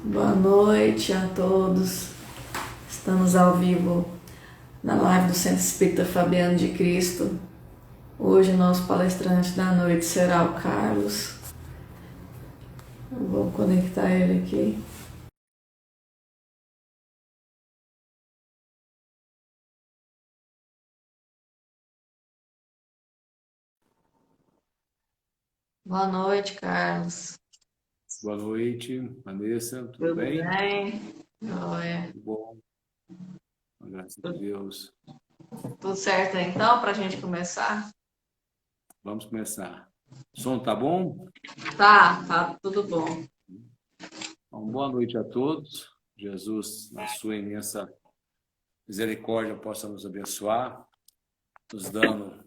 Boa noite a todos. Estamos ao vivo na live do Centro Espírita Fabiano de Cristo. Hoje nosso palestrante da noite será o Carlos. Eu vou conectar ele aqui. Boa noite, Carlos. Boa noite, Vanessa, tudo bem? Tudo bem? bom, graças a Deus. Tudo certo então, para a gente começar? Vamos começar. O som tá bom? Tá tudo bom. Então, boa noite a todos. Jesus, na sua imensa misericórdia, possa nos abençoar, nos dando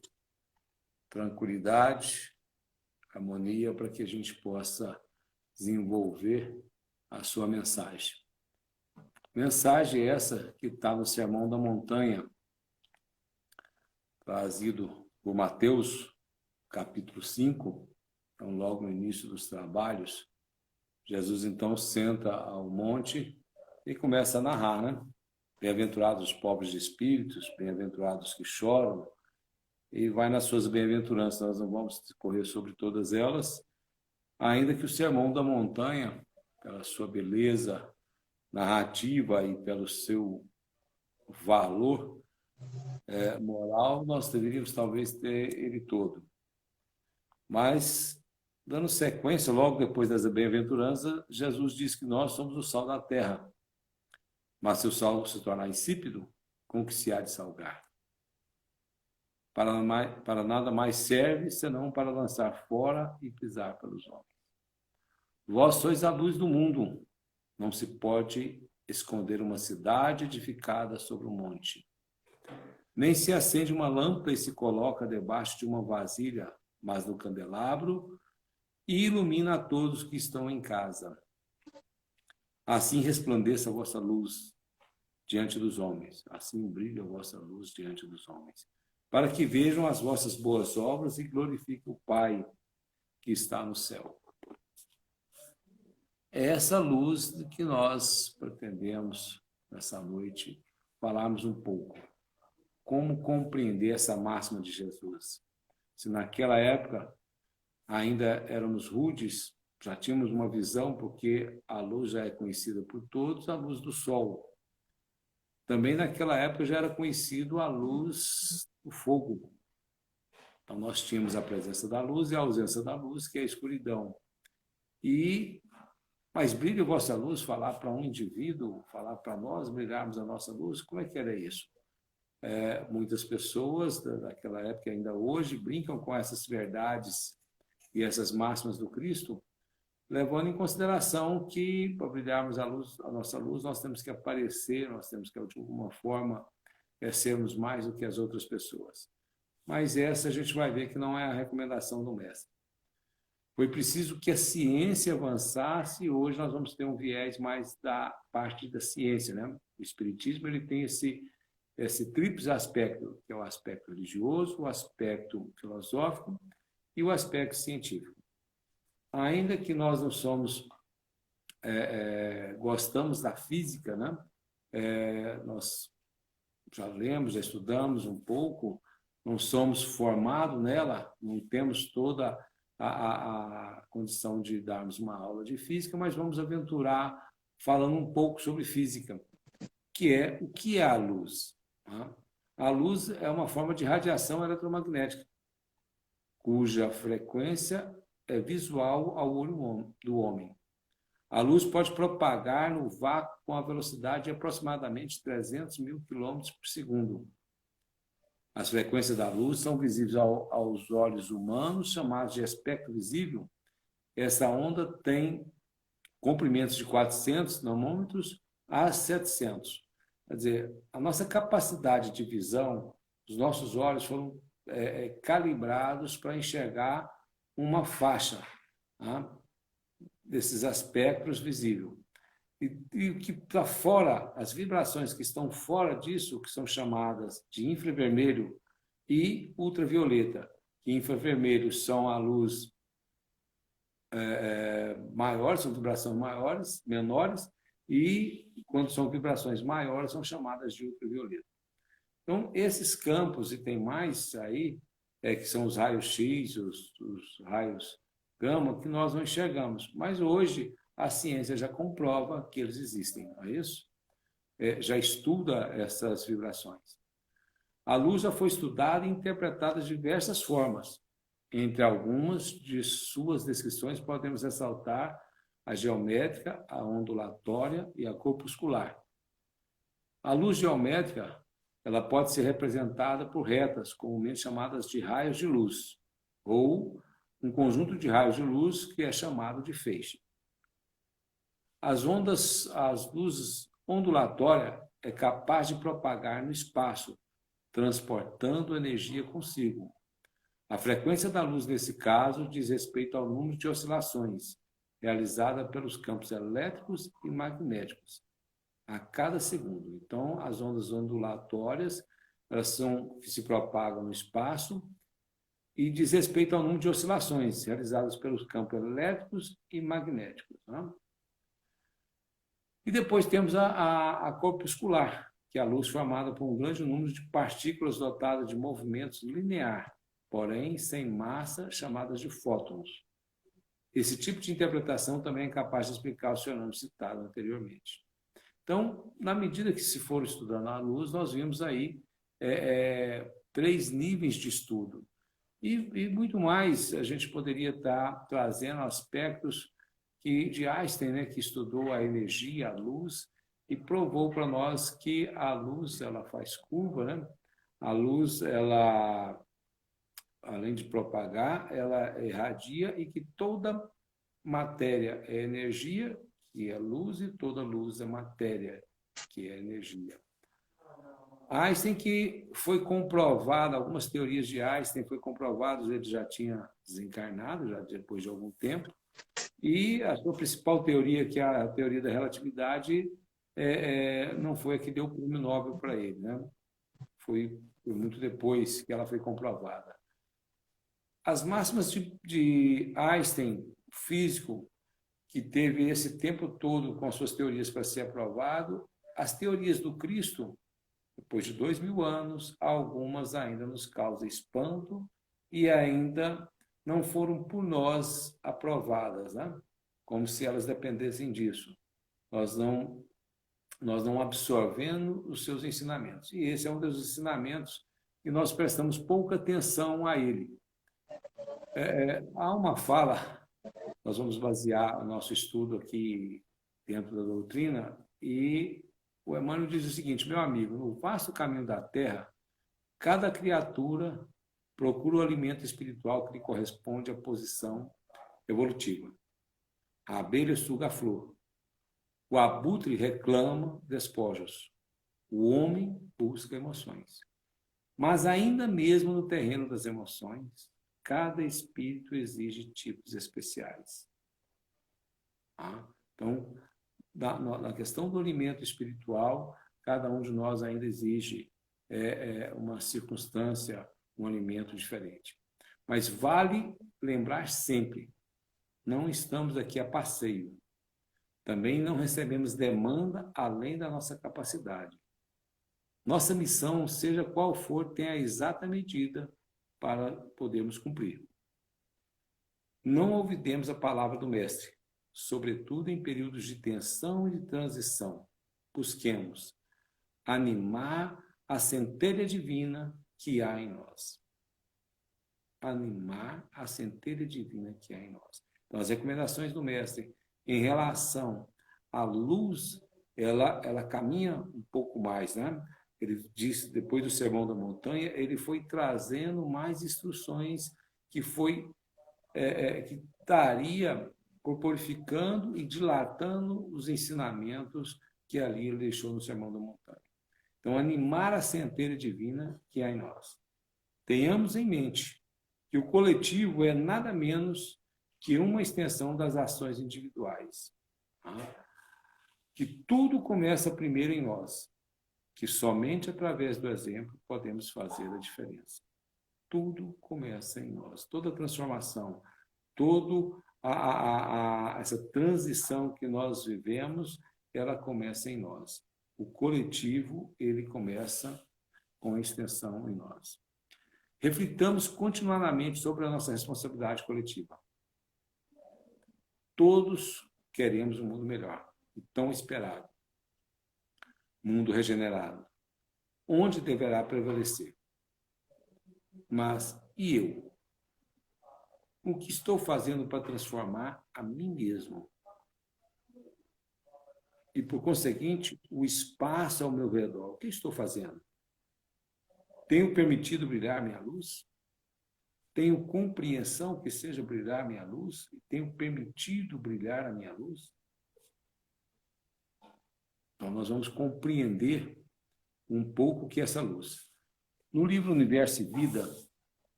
tranquilidade, harmonia, para que a gente possa desenvolver a sua mensagem. Mensagem essa que está no Sermão da Montanha, trazido por Mateus, capítulo 5, então logo no início dos trabalhos. Jesus então senta ao monte e começa a narrar, né? Bem-aventurados os pobres de espíritos, bem-aventurados que choram, e vai nas suas bem-aventuranças. Nós não vamos correr sobre todas elas, ainda que o Sermão da Montanha, pela sua beleza narrativa e pelo seu valor moral, nós deveríamos talvez ter ele todo. Mas, dando sequência, logo depois das bem-aventuranças, Jesus diz que nós somos o sal da terra. Mas se o sal se tornar insípido, com que se há de salgar? Para nada mais serve, senão para lançar fora e pisar pelos homens. Vós sois a luz do mundo. Não se pode esconder uma cidade edificada sobre um monte. Nem se acende uma lâmpada e se coloca debaixo de uma vasilha, mas no candelabro, e ilumina a todos que estão em casa. Assim resplandeça a vossa luz diante dos homens. Assim brilha a vossa luz diante dos homens. Para que vejam as vossas boas obras e glorifiquem o Pai que está no céu. É essa luz que nós pretendemos, nessa noite, falarmos um pouco. Como compreender essa máxima de Jesus? Se naquela época ainda éramos rudes, já tínhamos uma visão, porque a luz já é conhecida por todos, a luz do sol. Também naquela época já era conhecido a luz do fogo. Então nós tínhamos a presença da luz e a ausência da luz, que é a escuridão. Mas brilha a vossa luz, falar para um indivíduo, falar para nós brilharmos a nossa luz, como é que era isso? Muitas pessoas daquela época, ainda hoje, brincam com essas verdades e essas máximas do Cristo, levando em consideração que, para brilharmos a nossa luz, nós temos que aparecer, nós temos que, de alguma forma, sermos mais do que as outras pessoas. Mas essa a gente vai ver que não é a recomendação do Mestre. Foi preciso que a ciência avançasse e hoje nós vamos ter um viés mais da parte da ciência, né? O Espiritismo ele tem esse tríplice aspecto, que é o aspecto religioso, o aspecto filosófico e o aspecto científico. Ainda que nós não somos, gostamos da física, né? Nós já lemos, já estudamos um pouco, não somos formados nela, não temos toda a condição de darmos uma aula de física, mas vamos aventurar falando um pouco sobre física, que é o que é a luz. A luz é uma forma de radiação eletromagnética, cuja frequência é visual ao olho do homem. A luz pode propagar no vácuo com a velocidade de aproximadamente 300 mil quilômetros por segundo. As frequências da luz são visíveis aos olhos humanos, chamados de espectro visível. Essa onda tem comprimentos de 400 nanômetros a 700. Quer dizer, a nossa capacidade de visão, os nossos olhos foram calibrados para enxergar uma faixa desses espectros visíveis. E que para fora, as vibrações que estão fora disso, que são chamadas de infravermelho e ultravioleta, que infravermelho são a luz maiores, são vibrações maiores, menores, e quando são vibrações maiores, são chamadas de ultravioleta. Então, esses campos, e tem mais aí, que são os raios X, os raios gama, que nós não enxergamos. Mas hoje a ciência já comprova que eles existem, não é isso? Já estuda essas vibrações. A luz já foi estudada e interpretada de diversas formas. Entre algumas de suas descrições, podemos ressaltar a geométrica, a ondulatória e a corpuscular. A luz geométrica ela pode ser representada por retas, comumente chamadas de raios de luz, ou um conjunto de raios de luz que é chamado de feixe. As luzes ondulatórias é capaz de propagar no espaço, transportando energia consigo. A frequência da luz, nesse caso, diz respeito ao número de oscilações realizada pelos campos elétricos e magnéticos a cada segundo. Então, as ondas ondulatórias elas se propagam no espaço e diz respeito ao número de oscilações realizadas pelos campos elétricos e magnéticos. Né? E depois temos a corpuscular, que é a luz formada por um grande número de partículas dotadas de movimentos linear, porém sem massa, chamadas de fótons. Esse tipo de interpretação também é capaz de explicar o fenômeno citado anteriormente. Então, na medida que se for estudando a luz, nós vimos aí 3 níveis de estudo. E muito mais, a gente poderia estar trazendo aspectos de Einstein, né, que estudou a energia, a luz, e provou para nós que a luz ela faz curva, né? A luz, ela, além de propagar, ela irradia e que toda matéria é energia, que é luz, e toda luz é matéria, que é energia. Einstein, que foi comprovado, algumas teorias de Einstein foi comprovado, ele já tinha desencarnado, já depois de algum tempo, e a sua principal teoria, que é a teoria da relatividade, não foi a que deu o prêmio Nobel para ele, né? Foi muito depois que ela foi comprovada. As máximas de Einstein, físico, que teve esse tempo todo com as suas teorias para ser aprovado, as teorias do Cristo, depois de 2000 anos, algumas ainda nos causam espanto e ainda não foram por nós aprovadas, né? Como se elas dependessem disso. Nós não absorvendo os seus ensinamentos. E esse é um dos ensinamentos que nós prestamos pouca atenção a ele. Há uma fala, nós vamos basear o nosso estudo aqui dentro da doutrina, e o Emmanuel diz o seguinte: meu amigo, no vasto caminho da Terra, cada criatura procura o alimento espiritual que lhe corresponde à posição evolutiva. A abelha suga a flor, o abutre reclama despojos, o homem busca emoções. Mas ainda mesmo no terreno das emoções, cada espírito exige tipos especiais. Então, na questão do alimento espiritual, cada um de nós ainda exige uma circunstância, um alimento diferente. Mas vale lembrar sempre, não estamos aqui a passeio. Também não recebemos demanda além da nossa capacidade. Nossa missão, seja qual for, tem a exata medida para podermos cumprir. Não ouvidemos a palavra do Mestre, sobretudo em períodos de tensão e de transição. Busquemos animar a centelha divina que há em nós. Animar a centelha divina que há em nós. Então, as recomendações do Mestre em relação à luz, ela caminha um pouco mais, né? Ele disse, depois do Sermão da Montanha, ele foi trazendo mais instruções que estaria corporificando e dilatando os ensinamentos que ali ele deixou no Sermão da Montanha. Então, animar a centelha divina que há em nós. Tenhamos em mente que o coletivo é nada menos que uma extensão das ações individuais. Que tudo começa primeiro em nós, que somente através do exemplo podemos fazer a diferença. Tudo começa em nós. Toda transformação, toda essa transição que nós vivemos, ela começa em nós. O coletivo, ele começa com a extensão em nós. Reflitamos continuamente sobre a nossa responsabilidade coletiva. Todos queremos um mundo melhor, o tão esperado. Mundo regenerado, onde deverá prevalecer. Mas, e eu? O que estou fazendo para transformar a mim mesmo? E, por conseguinte, o espaço ao meu redor. O que estou fazendo? Tenho permitido brilhar minha luz? Tenho compreensão que seja brilhar minha luz? E tenho permitido brilhar a minha luz? Então, nós vamos compreender um pouco o que é essa luz. No livro Universo e Vida,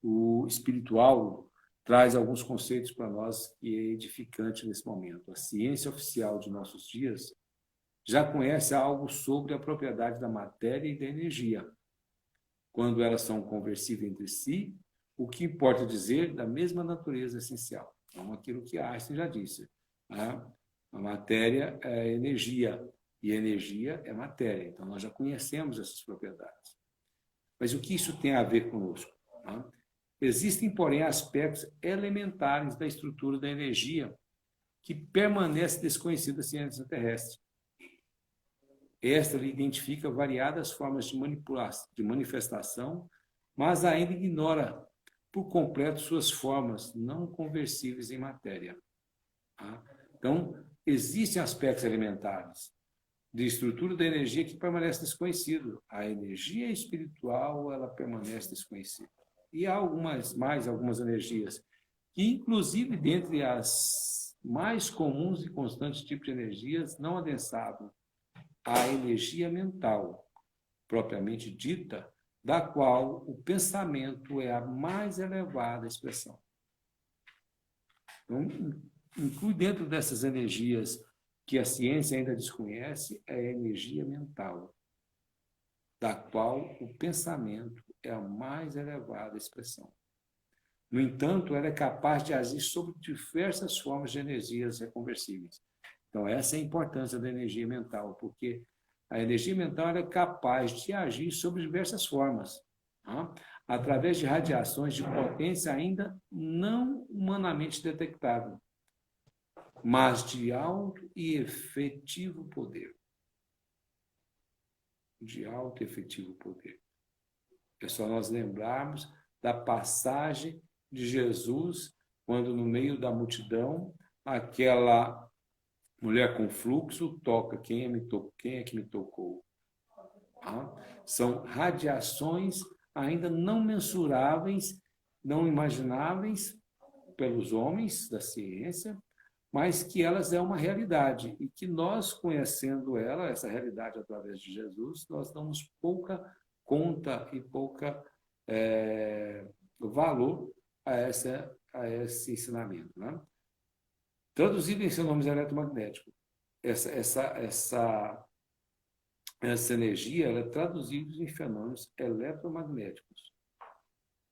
o espiritual traz alguns conceitos para nós que é edificante nesse momento. A ciência oficial de nossos dias já conhece algo sobre a propriedade da matéria e da energia. Quando elas são conversíveis entre si, o que importa dizer da mesma natureza essencial. Então, aquilo que Einstein já disse. A matéria é energia. E a energia é matéria, então nós já conhecemos essas propriedades. Mas o que isso tem a ver conosco? Existem, porém, aspectos elementares da estrutura da energia que permanece desconhecida à ciência terrestre. Esta lhe identifica variadas formas de manipulação, de manifestação, mas ainda ignora por completo suas formas não conversíveis em matéria. Então, existem aspectos elementares de estrutura da energia que permanece desconhecido. A energia espiritual, ela permanece desconhecida. E há algumas energias que, inclusive, dentre as mais comuns e constantes tipos de energias não adensavam a energia mental, propriamente dita, da qual o pensamento é a mais elevada expressão. Então, inclui dentro dessas energias que a ciência ainda desconhece, é a energia mental, da qual o pensamento é a mais elevada expressão. No entanto, ela é capaz de agir sobre diversas formas de energias reconversíveis. Então, essa é a importância da energia mental, porque a energia mental é capaz de agir sobre diversas formas, tá? Através de radiações de potência ainda não humanamente detectável, mas de alto e efetivo poder. De alto e efetivo poder. É só nós lembrarmos da passagem de Jesus, quando no meio da multidão, aquela mulher com fluxo toca, quem é que me tocou? São radiações ainda não mensuráveis, não imagináveis pelos homens da ciência, mas que elas é uma realidade e que nós, conhecendo ela, essa realidade através de Jesus, nós damos pouca conta e pouca valor a esse ensinamento, né? Traduzido em sinônimos eletromagnéticos, essa energia ela é traduzida em fenômenos eletromagnéticos.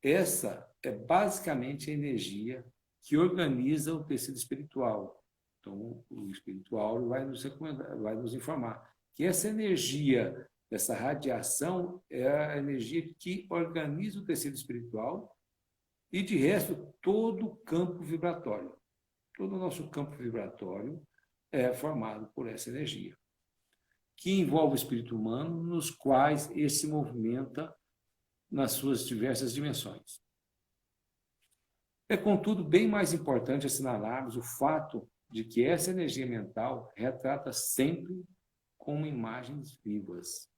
Essa é basicamente a energia que organiza o tecido espiritual. Então, o espiritual vai nos informar que essa energia, essa radiação, é a energia que organiza o tecido espiritual e, de resto, todo o campo vibratório. Todo o nosso campo vibratório é formado por essa energia, que envolve o espírito humano, nos quais ele se movimenta nas suas diversas dimensões. É, contudo, bem mais importante assinalarmos o fato de que essa energia mental retrata sempre como imagens vivas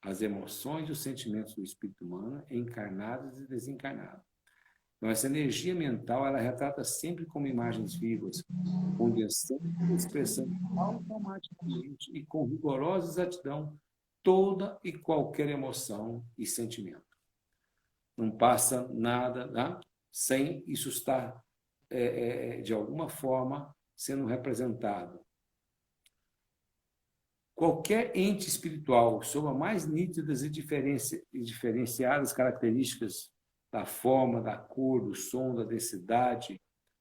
as emoções e os sentimentos do espírito humano, encarnados e desencarnados. Então, essa energia mental, ela retrata sempre como imagens vivas, condensando e expressando automaticamente e com rigorosa exatidão toda e qualquer emoção e sentimento. Não passa nada, né, sem isso estar, de alguma forma, sendo representado. Qualquer ente espiritual, sob as mais nítidas e diferenciadas características da forma, da cor, do som, da densidade,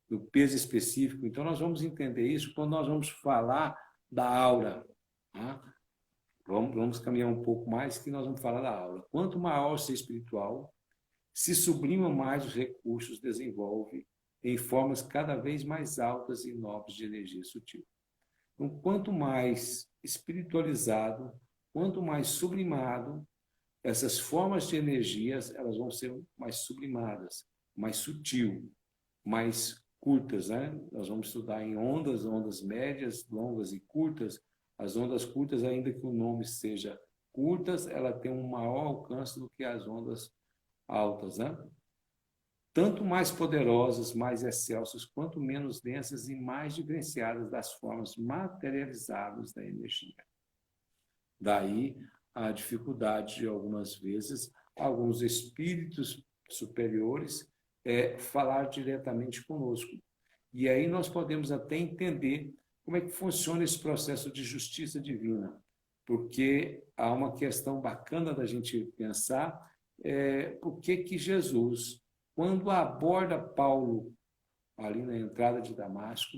do peso específico. Então, nós vamos entender isso quando nós vamos falar da aura. Tá? Vamos caminhar um pouco mais que nós vamos falar da aura. Quanto maior o ser espiritual, se sublima mais os recursos, desenvolve em formas cada vez mais altas e nobres de energia sutil. Então, quanto mais espiritualizado, quanto mais sublimado, essas formas de energias elas vão ser mais sublimadas, mais sutil, mais curtas, né? Nós vamos estudar em ondas médias, longas e curtas. As ondas curtas, ainda que o nome seja curtas, ela tem um maior alcance do que as ondas altas, né? Tanto mais poderosas, mais excelsas, quanto menos densas e mais diferenciadas das formas materializadas da energia. Daí a dificuldade de, algumas vezes, alguns espíritos superiores falar diretamente conosco. E aí nós podemos até entender como é que funciona esse processo de justiça divina, porque há uma questão bacana da gente pensar, por que Jesus, quando aborda Paulo ali na entrada de Damasco,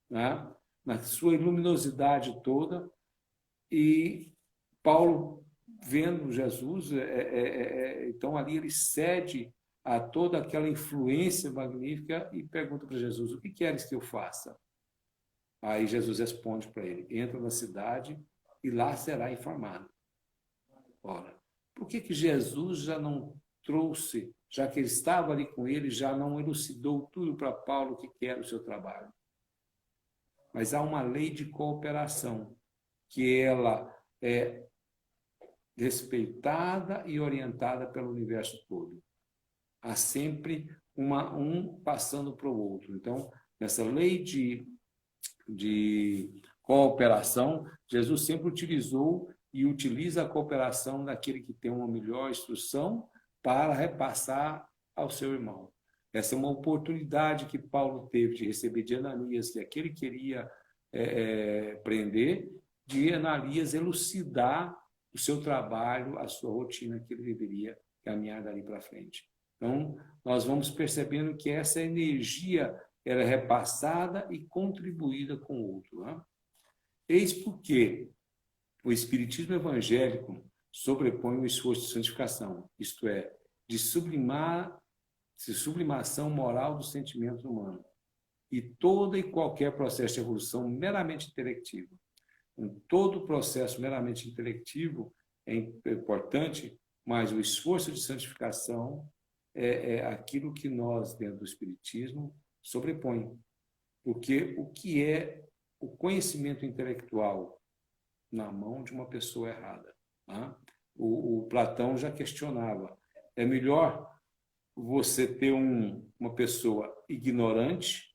né, na sua luminosidade toda, e Paulo, vendo Jesus, então ali ele cede a toda aquela influência magnífica e pergunta para Jesus: o que queres que eu faça? Aí Jesus responde para ele: entra na cidade e lá será informado. Ora, por que Jesus já não trouxe, já que ele estava ali com ele, já não elucidou tudo para Paulo que era o seu trabalho? Mas há uma lei de cooperação, que ela é respeitada e orientada pelo universo todo. Há sempre um passando para o outro. Então, nessa lei de de cooperação, Jesus sempre utilizou e utiliza a cooperação daquele que tem uma melhor instrução para repassar ao seu irmão. Essa é uma oportunidade que Paulo teve de receber de Ananias, que aquele queria prender, de Ananias elucidar o seu trabalho, a sua rotina que ele deveria caminhar dali para frente. Então, nós vamos percebendo que essa energia era repassada e contribuída com o outro. Né? Eis porque o espiritismo evangélico sobrepõe o esforço de santificação, isto é, de sublimação moral dos sentimentos humanos, e todo e qualquer processo de evolução meramente intelectivo. Em todo processo meramente intelectivo é importante, mas o esforço de santificação é aquilo que nós, dentro do espiritismo, sobrepõe. Porque o que é o conhecimento intelectual na mão de uma pessoa errada? Tá? O Platão já questionava. É melhor você ter uma pessoa ignorante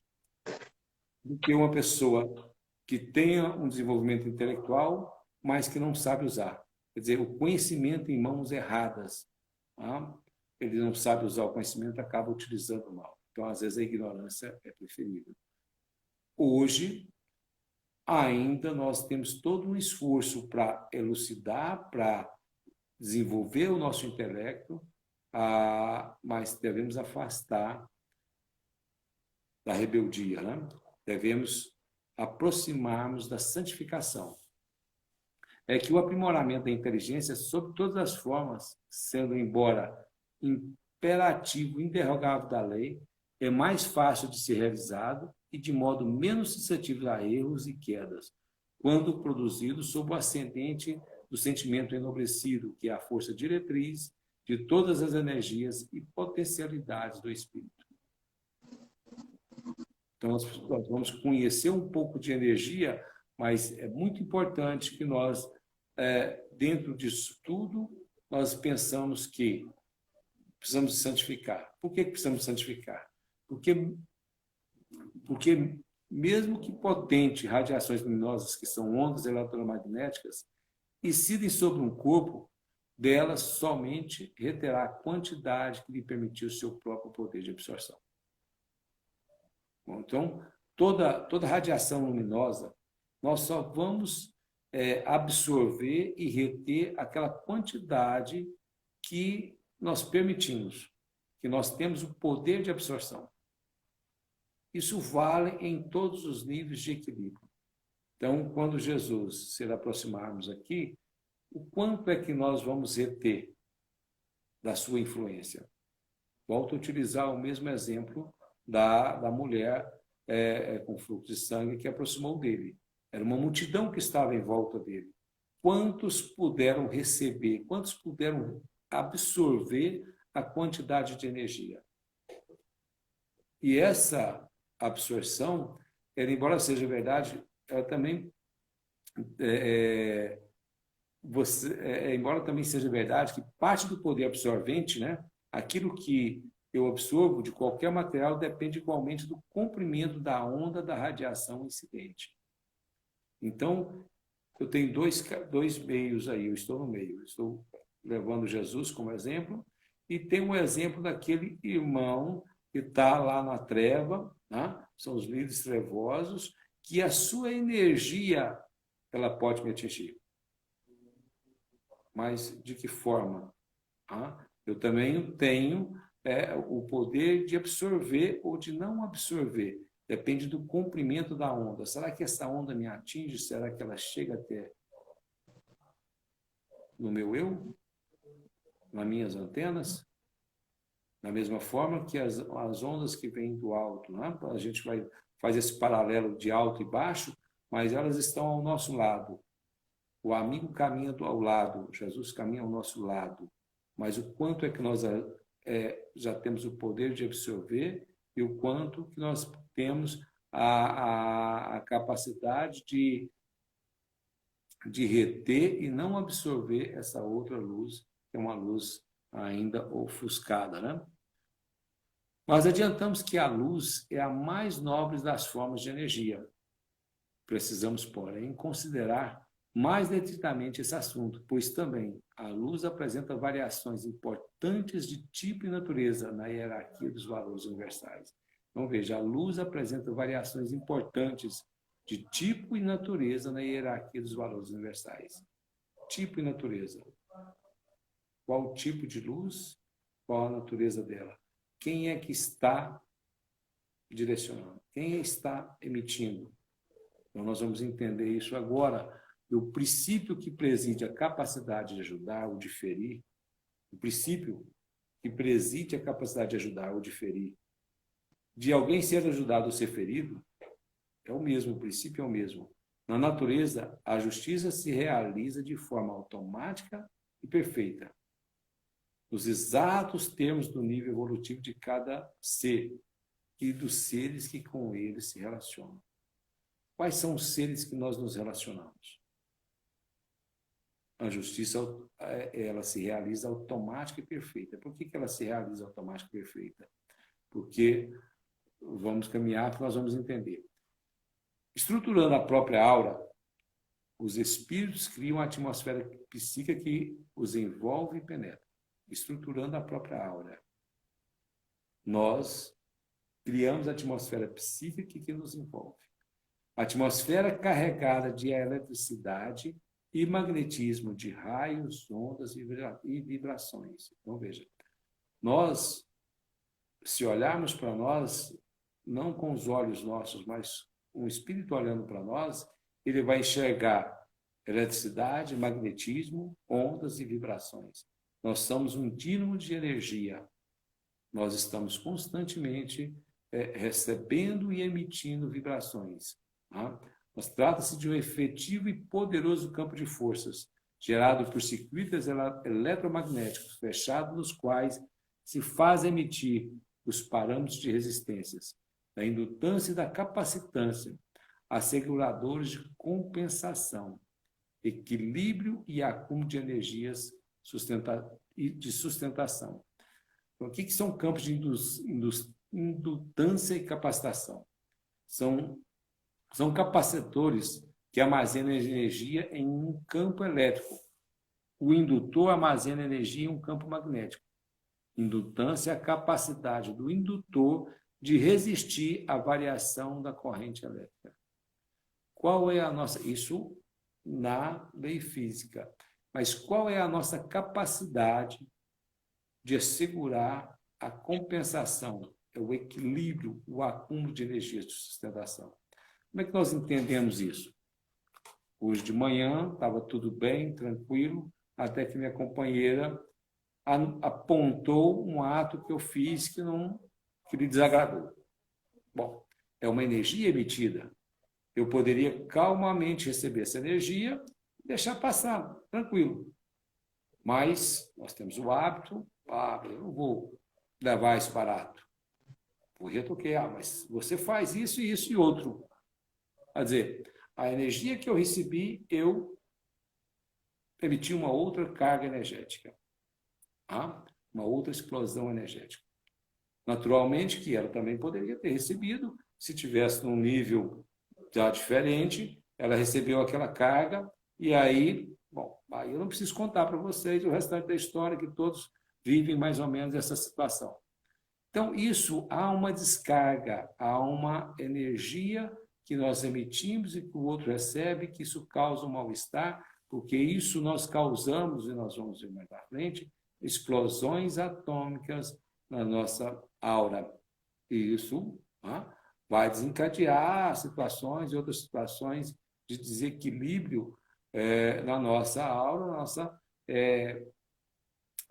do que uma pessoa que tenha um desenvolvimento intelectual, mas que não sabe usar. Quer dizer, o conhecimento em mãos erradas. Tá? Ele não sabe usar o conhecimento, acaba utilizando mal. Então, às vezes, a ignorância é preferível. Hoje, ainda nós temos todo um esforço para elucidar, para desenvolver o nosso intelecto, mas devemos afastar da rebeldia, né? Devemos aproximarmos da santificação. É que o aprimoramento da inteligência, sob todas as formas, sendo embora imperativo inderrogável da lei, é mais fácil de ser realizado e de modo menos suscetível a erros e quedas, quando produzido sob o ascendente do sentimento enobrecido, que é a força diretriz de todas as energias e potencialidades do espírito. Então, nós vamos conhecer um pouco de energia, mas é muito importante que nós, dentro disso tudo, nós pensamos que precisamos santificar. Por que precisamos santificar? Porque mesmo que potentes radiações luminosas, que são ondas eletromagnéticas, incidem sobre um corpo, delas somente reterá a quantidade que lhe permitiu o seu próprio poder de absorção. Bom, então, toda radiação luminosa, nós só vamos absorver e reter aquela quantidade que nós permitimos, que nós temos o poder de absorção. Isso vale em todos os níveis de equilíbrio. Então, quando Jesus se aproximarmos aqui, o quanto é que nós vamos reter da sua influência? Volto a utilizar o mesmo exemplo da mulher com fluxo de sangue que aproximou dele. Era uma multidão que estava em volta dele. Quantos puderam receber, quantos puderam absorver a quantidade de energia? E essa absorção, embora seja verdade, ela também, embora também seja verdade que parte do poder absorvente, né, aquilo que eu absorvo de qualquer material depende igualmente do comprimento da onda da radiação incidente. Então, eu tenho dois meios aí, eu estou no meio. Eu estou levando Jesus como exemplo e tem um exemplo daquele irmão que está lá na treva, né? São os líderes trevosos, que a sua energia ela pode me atingir. Mas de que forma? Eu também tenho o poder de absorver ou de não absorver. Depende do comprimento da onda. Será que essa onda me atinge? Será que ela chega até no meu eu? Nas minhas antenas? Da mesma forma que as ondas que vêm do alto, né? A gente faz esse paralelo de alto e baixo, mas elas estão ao nosso lado. O amigo caminha ao lado, Jesus caminha ao nosso lado. Mas o quanto é que nós já temos o poder de absorver e o quanto que nós temos a capacidade de reter e não absorver essa outra luz, que é uma luz ainda ofuscada, né? Nós adiantamos que a luz é a mais nobre das formas de energia. Precisamos, porém, considerar mais detidamente esse assunto, pois também a luz apresenta variações importantes de tipo e natureza na hierarquia dos valores universais. Então, veja, a luz apresenta variações importantes de tipo e natureza na hierarquia dos valores universais. Tipo e natureza. Qual o tipo de luz? Qual a natureza dela? Quem é que está direcionando? Quem está emitindo? Então, nós vamos entender isso agora. O princípio que preside a capacidade de ajudar ou diferir, o princípio que preside a capacidade de ajudar ou diferir, de alguém ser ajudado ou ser ferido, é o mesmo, o princípio é o mesmo. Na natureza, a justiça se realiza de forma automática e perfeita, nos exatos termos do nível evolutivo de cada ser e dos seres que com ele se relacionam. Quais são os seres que nós nos relacionamos? A justiça, ela se realiza automática e perfeita. Por que ela se realiza automática e perfeita? Porque vamos caminhar, que nós vamos entender. Estruturando a própria aura, os espíritos criam a atmosfera psíquica que os envolve e penetra. Estruturando a própria aura. Nós criamos a atmosfera psíquica que nos envolve. A atmosfera carregada de eletricidade e magnetismo, de raios, ondas e vibrações. Então, veja, nós, se olharmos para nós, não com os olhos nossos, mas um espírito olhando para nós, ele vai enxergar eletricidade, magnetismo, ondas e vibrações. Nós somos um dínamo de energia. Nós estamos constantemente recebendo e emitindo vibrações. Tá? Mas trata-se de um efetivo e poderoso campo de forças, gerado por circuitos eletromagnéticos fechados, nos quais se faz emitir os parâmetros de resistências, da indutância e da capacitância, asseguradores de compensação, equilíbrio e acúmulo de energias de sustentação. Então, o que são campos de indutância e capacitação? São capacitores que armazenam energia em um campo elétrico. O indutor armazena energia em um campo magnético. Indutância é a capacidade do indutor de resistir à variação da corrente elétrica. Qual é a nossa... Isso na lei física. Mas qual é a nossa capacidade de assegurar a compensação, o equilíbrio, o acúmulo de energias de sustentação? Como é que nós entendemos isso? Hoje de manhã estava tudo bem, tranquilo, até que minha companheira apontou um ato que eu fiz que lhe desagradou. Bom, é uma energia emitida. Eu poderia calmamente receber essa energia e deixar passar, tranquilo. Mas nós temos o hábito, eu não vou levar esse barato. Vou retoquear, mas você faz isso e outro. Quer dizer, a energia que eu recebi, eu emiti uma outra carga energética. Uma outra explosão energética. Naturalmente que ela também poderia ter recebido, se tivesse num nível já diferente, ela recebeu aquela carga, e aí, aí eu não preciso contar para vocês o restante da história, que todos vivem mais ou menos essa situação. Então, isso, há uma descarga, há uma energia que nós emitimos e que o outro recebe, que isso causa um mal-estar, porque isso nós causamos, e nós vamos ver mais à frente, explosões atômicas na nossa aura. E isso vai desencadear situações e outras situações de desequilíbrio na nossa aura,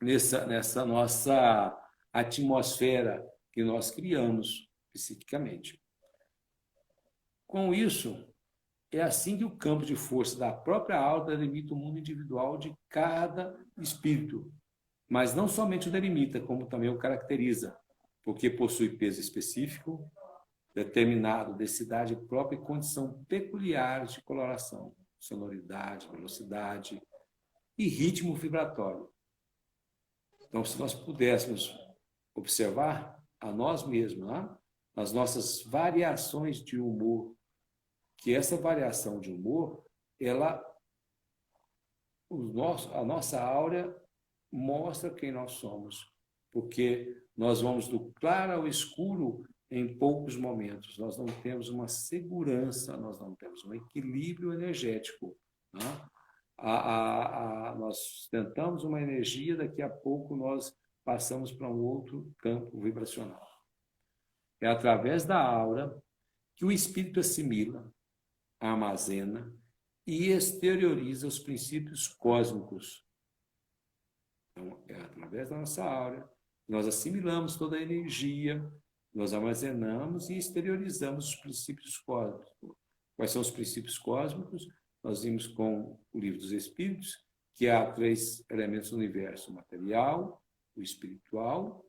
nessa nossa atmosfera que nós criamos psiquicamente. Com isso, é assim que o campo de força da própria aura delimita o mundo individual de cada espírito, mas não somente o delimita, como também o caracteriza, porque possui peso específico, determinado, densidade própria e condição peculiar de coloração, sonoridade, velocidade e ritmo vibratório. Então, se nós pudéssemos observar a nós mesmos, as nossas variações de humor, que essa variação de humor, a nossa aura mostra quem nós somos, porque nós vamos do claro ao escuro em poucos momentos. Nós não temos uma segurança, nós não temos um equilíbrio energético. Né? Nós sustentamos uma energia, daqui a pouco nós passamos para um outro campo vibracional. É através da aura que o espírito assimila, armazena e exterioriza os princípios cósmicos. Então, é através da nossa aura, nós assimilamos toda a energia, nós armazenamos e exteriorizamos os princípios cósmicos. Quais são os princípios cósmicos? Nós vimos com o Livro dos Espíritos, que há 3 elementos do universo: o material, o espiritual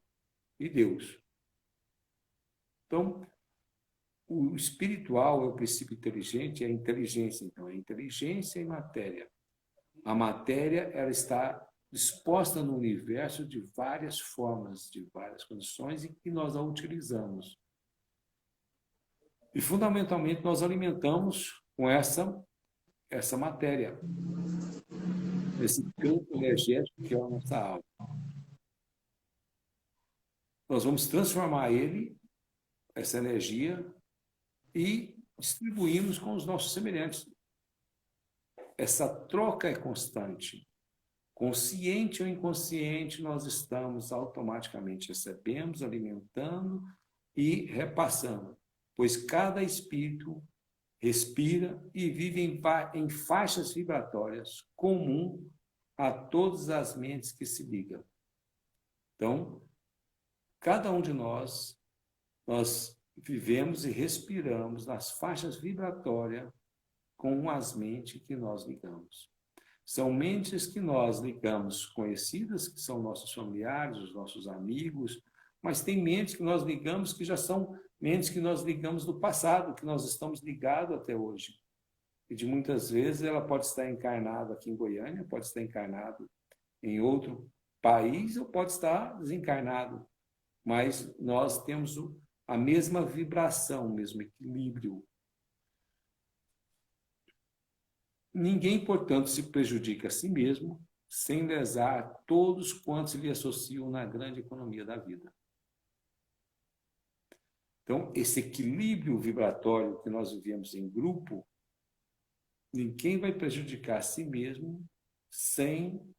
e Deus. Então, o espiritual é o princípio inteligente, é a inteligência. Então, é inteligência e matéria. A matéria, ela está disposta no universo de várias formas, de várias condições, e que nós a utilizamos. E, fundamentalmente, nós alimentamos com essa matéria, esse campo energético que é a nossa alma. Nós vamos transformar ele, essa energia, e distribuímos com os nossos semelhantes. Essa troca é constante. Consciente ou inconsciente, nós estamos automaticamente recebendo, alimentando e repassando, pois cada espírito respira e vive em faixas vibratórias comum a todas as mentes que se ligam. Então, cada um de nós vivemos e respiramos nas faixas vibratórias com as mentes que nós ligamos. São mentes que nós ligamos conhecidas, que são nossos familiares, os nossos amigos, mas tem mentes que nós ligamos que já são mentes que nós ligamos do passado, que nós estamos ligados até hoje. E de muitas vezes ela pode estar encarnada aqui em Goiânia, pode estar encarnado em outro país ou pode estar desencarnado. Mas nós temos a mesma vibração, o mesmo equilíbrio. Ninguém, portanto, se prejudica a si mesmo sem lesar todos quantos lhe associam na grande economia da vida. Então, esse equilíbrio vibratório que nós vivemos em grupo, ninguém vai prejudicar a si mesmo sem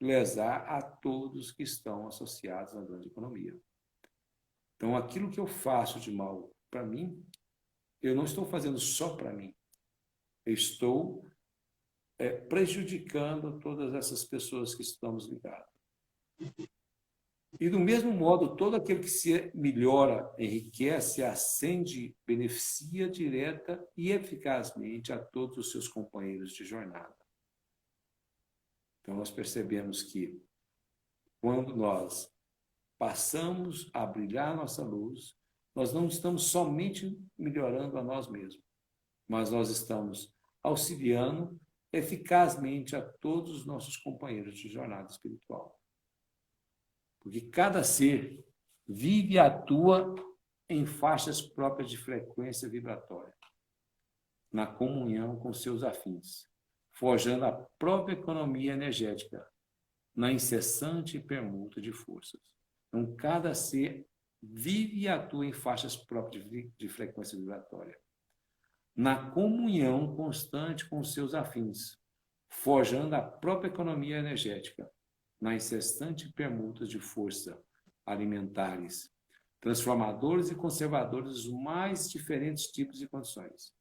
lesar a todos que estão associados na grande economia. Então, aquilo que eu faço de mal para mim, eu não estou fazendo só para mim. Eu estou prejudicando todas essas pessoas que estamos ligadas. E, do mesmo modo, todo aquele que se melhora, enriquece, ascende, beneficia direta e eficazmente a todos os seus companheiros de jornada. Então, nós percebemos que, quando nós passamos a brilhar nossa luz, nós não estamos somente melhorando a nós mesmos, mas nós estamos auxiliando eficazmente a todos os nossos companheiros de jornada espiritual. Porque cada ser vive e atua em faixas próprias de frequência vibratória, na comunhão com seus afins, forjando a própria economia energética, na incessante permuta de forças. Então, cada ser vive e atua em faixas próprias de frequência vibratória, na comunhão constante com seus afins, forjando a própria economia energética, na incessante permuta de força alimentares, transformadores e conservadores dos mais diferentes tipos e condições,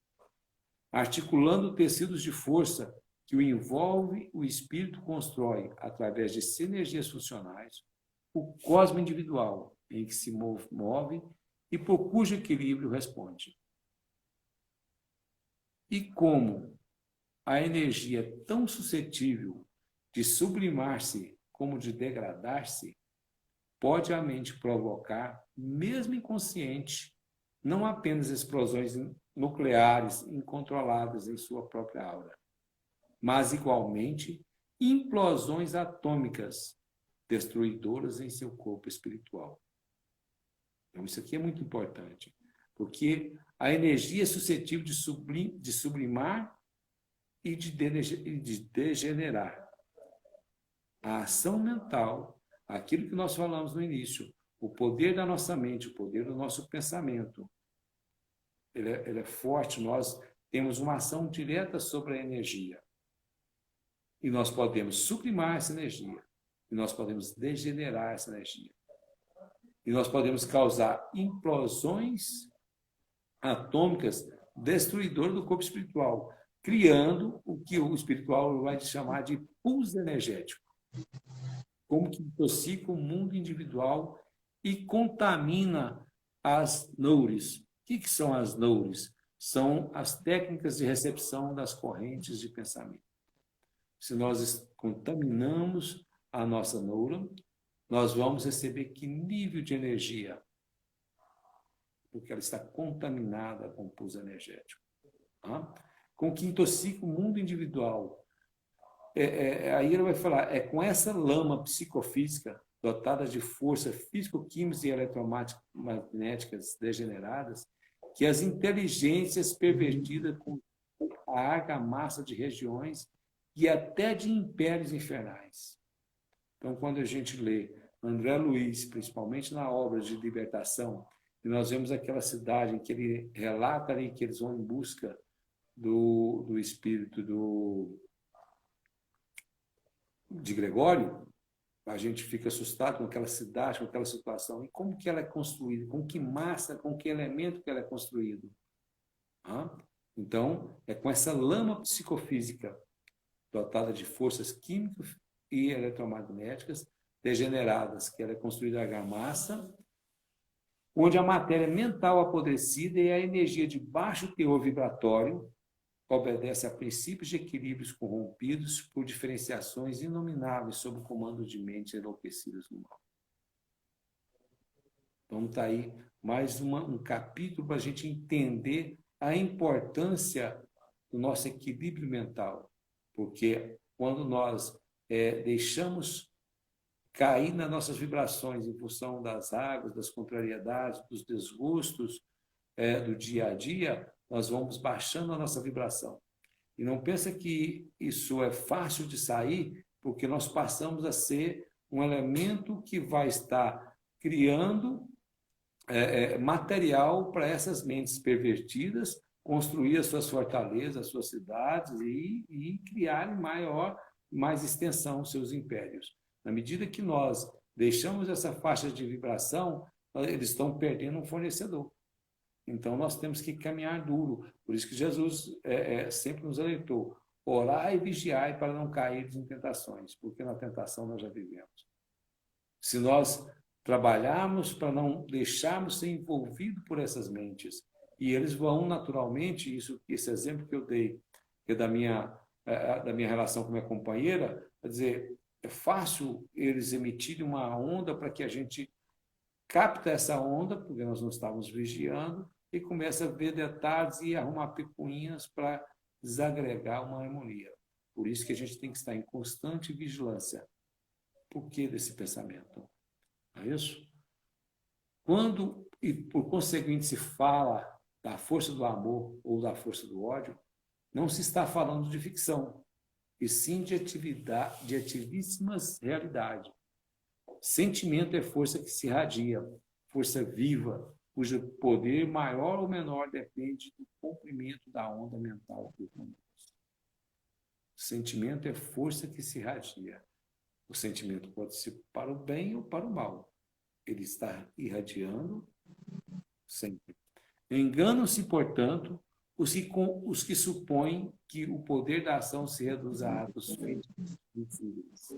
articulando tecidos de força que o envolve, o espírito constrói, através de sinergias funcionais, o cosmo individual em que se move e por cujo equilíbrio responde. E como a energia é tão suscetível de sublimar-se como de degradar-se, pode a mente provocar, mesmo inconsciente, não apenas explosões nucleares incontroladas em sua própria aura, mas igualmente implosões atômicas destruidoras em seu corpo espiritual. Então, isso aqui é muito importante. porque a energia é suscetível de sublimar e de degenerar. A ação mental, aquilo que nós falamos no início, o poder da nossa mente, o poder do nosso pensamento, ele é forte, nós temos uma ação direta sobre a energia. E nós podemos sublimar essa energia, e nós podemos degenerar essa energia. E nós podemos causar implosões atômicas destruidoras do corpo espiritual, criando o que o espiritual vai chamar de pulso energético, como que intoxica o mundo individual e contamina as noures. O que são as noures? São as técnicas de recepção das correntes de pensamento. Se nós contaminamos a nossa noura, nós vamos receber que nível de energia? Porque ela está contaminada com o pulso energético. Tá? Com que intoxica o mundo individual. Aí ele vai falar, é com essa lama psicofísica, dotada de força físico-químicas e eletromagnéticas degeneradas, que as inteligências pervertidas com a argamassa de regiões e até de impérios infernais. Então, quando a gente lê André Luiz, principalmente na obra de libertação, e nós vemos aquela cidade em que ele relata ali que eles vão em busca do espírito de Gregório, a gente fica assustado com aquela cidade, com aquela situação. E como que ela é construída? Com que massa, com que elemento que ela é construída? Então, é com essa lama psicofísica dotada de forças químicas e eletromagnéticas degeneradas, que ela é construída a argamassa, onde a matéria mental apodrecida e a energia de baixo teor vibratório obedece a princípios de equilíbrios corrompidos por diferenciações inomináveis sob o comando de mentes enlouquecidas no mal. Então está aí mais um capítulo para a gente entender a importância do nosso equilíbrio mental, porque quando nós deixamos cair nas nossas vibrações em função das águas, das contrariedades, dos desgostos do dia a dia, nós vamos baixando a nossa vibração. E não pensa que isso é fácil de sair, porque nós passamos a ser um elemento que vai estar criando material para essas mentes pervertidas construir as suas fortalezas, as suas cidades e criar mais extensão os seus impérios. Na medida que nós deixamos essa faixa de vibração, eles estão perdendo um fornecedor. Então, nós temos que caminhar duro. Por isso que Jesus sempre nos alertou: orai e vigiai para não cair em tentações, porque na tentação nós já vivemos. Se nós trabalharmos para não deixarmos ser envolvidos por essas mentes, e eles vão naturalmente, esse exemplo que eu dei, que é da minha relação com minha companheira, quer dizer, é fácil eles emitirem uma onda para que a gente capta essa onda, porque nós não estávamos vigiando, e começa a ver detalhes e arrumar picuinhas para desagregar uma harmonia. Por isso que a gente tem que estar em constante vigilância. Por que desse pensamento? Não é isso? Quando, e por conseguinte, se fala da força do amor ou da força do ódio, não se está falando de ficção, e sim de ativíssimas realidades. Sentimento é força que se irradia, força viva, cujo poder maior ou menor depende do comprimento da onda mental que conduz. Sentimento é força que se irradia. O sentimento pode ser para o bem ou para o mal. Ele está irradiando sempre. Enganam-se, portanto, os que supõem que o poder da ação se reduz a atos feitos invisíveis.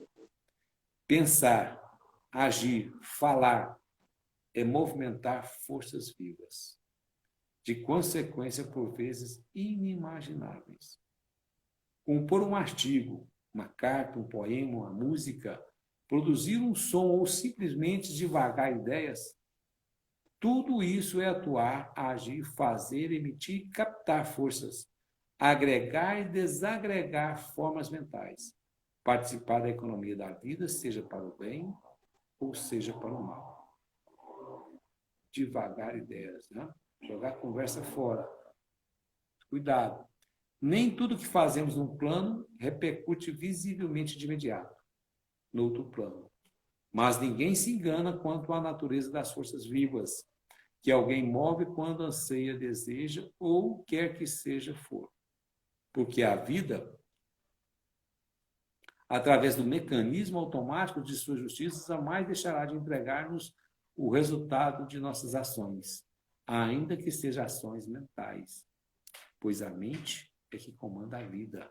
Pensar, agir, falar é movimentar forças vivas, de consequência por vezes inimagináveis. Compor um artigo, uma carta, um poema, uma música, produzir um som ou simplesmente divagar ideias, tudo isso é atuar, agir, fazer, emitir, captar forças, agregar e desagregar formas mentais, participar da economia da vida, seja para o bem ou seja para o mal. Divagar ideias, né? Jogar a conversa fora. Cuidado. Nem tudo que fazemos num plano repercute visivelmente de imediato no outro plano. Mas ninguém se engana quanto à natureza das forças vivas, que alguém move quando anseia, deseja ou quer que seja for. Porque a vida, através do mecanismo automático de sua justiça, jamais deixará de entregar-nos o resultado de nossas ações, ainda que sejam ações mentais, pois a mente é que comanda a vida.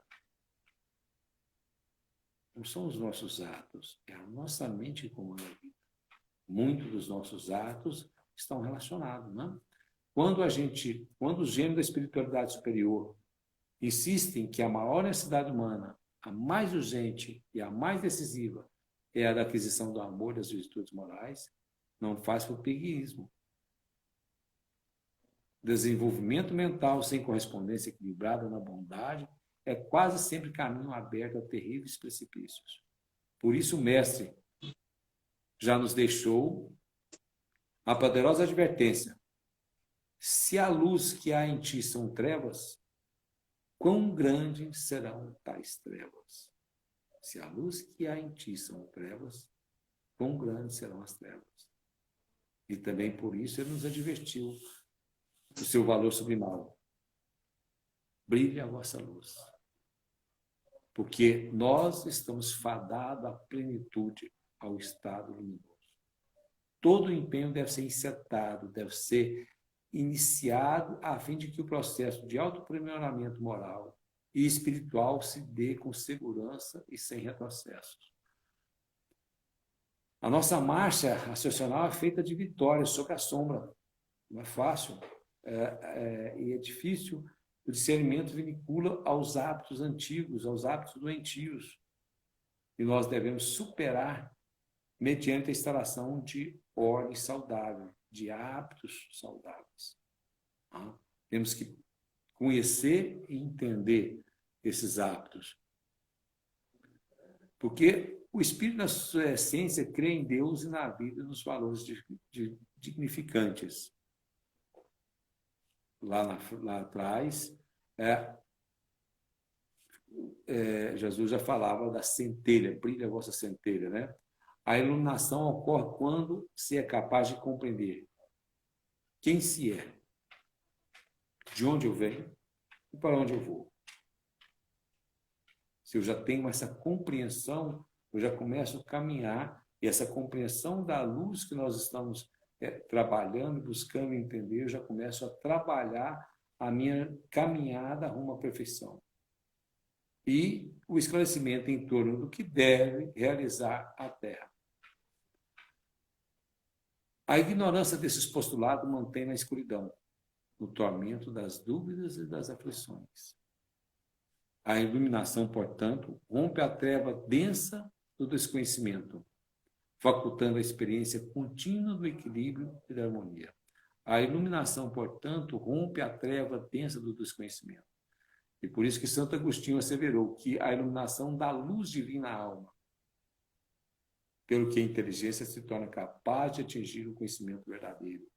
Não são os nossos atos, é a nossa mente que comanda a vida. Muitos dos nossos atos estão relacionados, né? Quando os gênios da espiritualidade superior insistem que a maior necessidade humana, a mais urgente e a mais decisiva, é a da aquisição do amor e das virtudes morais, não faz por preguiçismo. Desenvolvimento mental sem correspondência equilibrada na bondade é quase sempre caminho aberto a terríveis precipícios. Por isso o Mestre já nos deixou a poderosa advertência: se a luz que há em ti são trevas, quão grandes serão tais trevas? Se a luz que há em ti são trevas, quão grandes serão as trevas? E também por isso ele nos advertiu do seu valor sublimal. Brilhe a vossa luz. Porque nós estamos fadados à plenitude, ao estado luminoso. Todo o empenho deve ser insetado, deve ser iniciado a fim de que o processo de autoaprimoramento moral e espiritual se dê com segurança e sem retrocessos. A nossa marcha ascensional é feita de vitórias sobre a sombra. Não é fácil. E é difícil. O discernimento vincula aos hábitos antigos, aos hábitos doentios. E nós devemos superar mediante a instalação de ordem saudável, de hábitos saudáveis. Temos que conhecer e entender esses hábitos. Porque o espírito, na sua essência, crê em Deus e na vida e nos valores dignificantes. Lá atrás, Jesus já falava da centelha, brilha a vossa centelha, né? A iluminação ocorre quando se é capaz de compreender quem se é, de onde eu venho e para onde eu vou. Se eu já tenho essa compreensão, eu já começo a caminhar, e essa compreensão da luz que nós estamos trabalhando, buscando entender, eu já começo a trabalhar a minha caminhada rumo à perfeição. E o esclarecimento em torno do que deve realizar a Terra. A ignorância desses postulados mantém na escuridão, no tormento das dúvidas e das aflições. A iluminação, portanto, rompe a treva densa do desconhecimento, facultando a experiência contínua do equilíbrio e da harmonia. A iluminação, portanto, rompe a treva densa do desconhecimento. E por isso que Santo Agostinho asseverou que a iluminação dá luz divina à alma, pelo que a inteligência se torna capaz de atingir o conhecimento verdadeiro.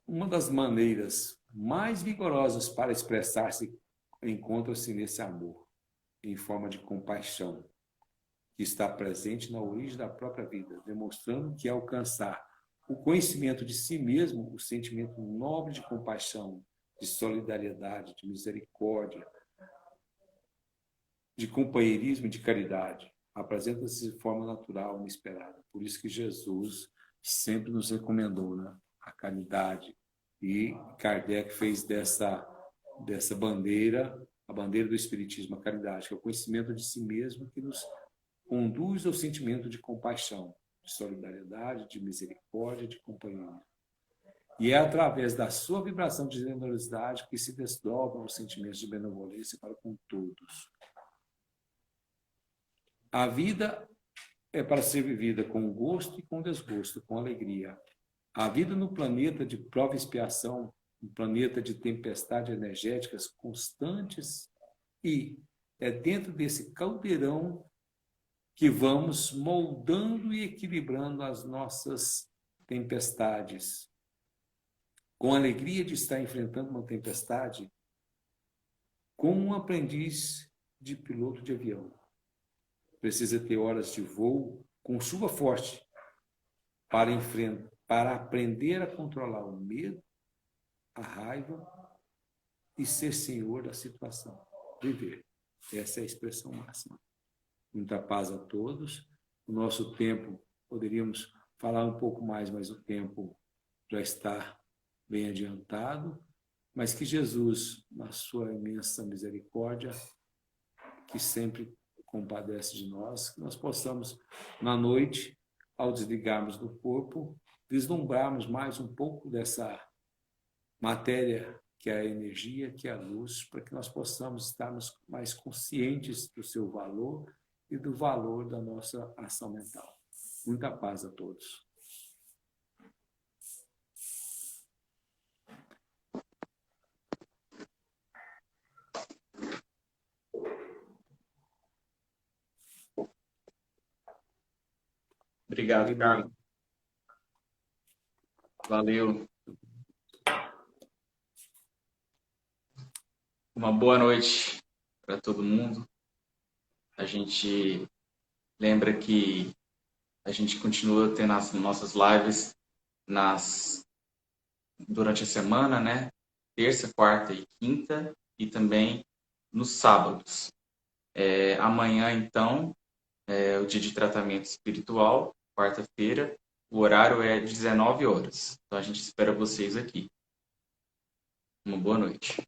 Uma das maneiras mais vigorosas para expressar-se encontra-se nesse amor, em forma de compaixão, que está presente na origem da própria vida, demonstrando que, ao alcançar o conhecimento de si mesmo, o sentimento nobre de compaixão, de solidariedade, de misericórdia, de companheirismo e de caridade, apresenta-se de forma natural, inesperada. Por isso que Jesus sempre nos recomendou, né, a caridade. E Kardec fez dessa bandeira, a bandeira do Espiritismo, a caridade, que é o conhecimento de si mesmo que nos conduz ao sentimento de compaixão, de solidariedade, de misericórdia, de companheirismo. E é através da sua vibração de generosidade que se desdobram os sentimentos de benevolência para com todos. A vida é para ser vivida com gosto e com desgosto, com alegria. A vida no planeta de prova e expiação, um planeta de tempestades energéticas constantes, e é dentro desse caldeirão que vamos moldando e equilibrando as nossas tempestades. Com a alegria de estar enfrentando uma tempestade, como um aprendiz de piloto de avião. Precisa ter horas de voo com chuva forte para aprender a controlar o medo, a raiva e ser senhor da situação. Viver. Essa é a expressão máxima. Muita paz a todos. O nosso tempo, poderíamos falar um pouco mais, mas o tempo já está bem adiantado. Mas que Jesus, na sua imensa misericórdia, que sempre compadece de nós, que nós possamos, na noite, ao desligarmos do corpo, vislumbrarmos mais um pouco dessa matéria que é a energia, que é a luz, para que nós possamos estarmos mais conscientes do seu valor e do valor da nossa ação mental. Muita paz a todos. Obrigado, Carlos. Valeu. Uma boa noite para todo mundo. A gente lembra que a gente continua tendo as nossas lives durante a semana, né? Terça, quarta e quinta, e também nos sábados. Amanhã, então, é o dia de tratamento espiritual, quarta-feira. O horário é 19 horas. Então, a gente espera vocês aqui. Uma boa noite.